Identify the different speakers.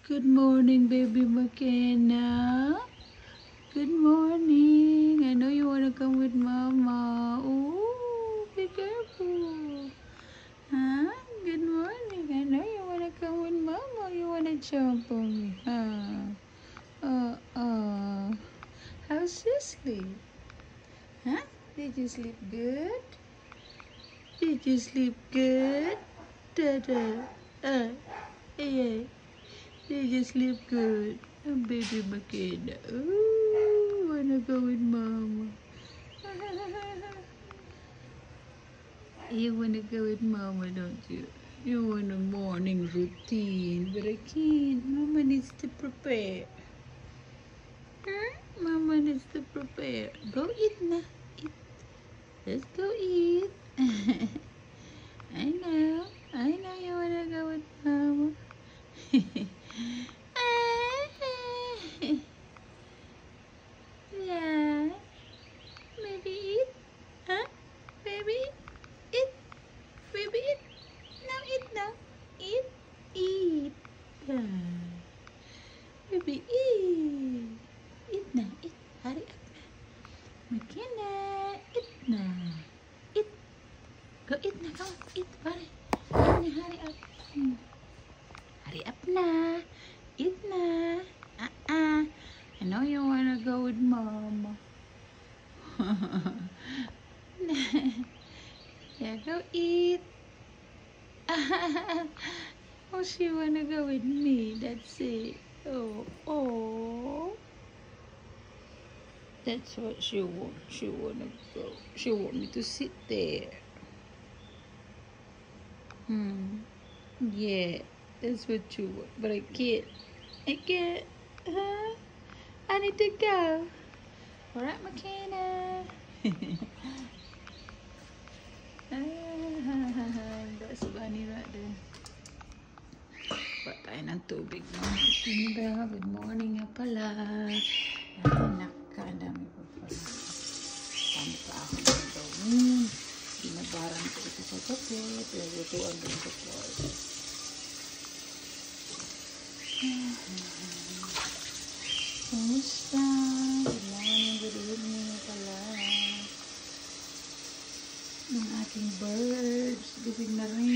Speaker 1: Good morning, baby McKenna. Good morning. I know you want to come with Mama. Oh, be careful. Huh? Good morning. I know you want to come with Mama. You want to jump on me, huh? How's your sleep? Huh? Did you sleep good? Did you sleep good? Da-da. Yeah. Did you sleep good? Oh, baby McKenna. Ooh, wanna go with Mama. You wanna go with Mama, don't you? You want a morning routine, but I can't. Mama needs to prepare. Huh? Mama needs to prepare. Go eat na. Eat. Let's go eat. I know. I know you wanna go with Mama. Yeah. Maybe eat. Huh? Baby, eat. Baby, eat. Now eat now. Eat. Eat. Baby, eat. Eat now. Eat. Hurry up na. McKenna, eat na. Eat. Go eat na. Come on. Eat. Hurry. Eat na. Hurry up. Hurry up na. Eat na. I know you wanna go with Mama. Yeah, go eat. Oh, she wanna go with me. That's it. Oh. That's what she want. She wanna go. She want me to sit there. Yeah, that's what you want. But I can't. I can't. I need to go. Alright, McKenna. That's bunny right there. Ba't tayo ng tubig, no? Tinda, good morning nga pala. Nakakadami pa pala. Dami pa ako ng gawin. Binabaran ko ito sa kapit. Lagutuan ko sa kapit. Kumusta? Good morning, good evening nga pala. Ng ating birds. Gising na rin.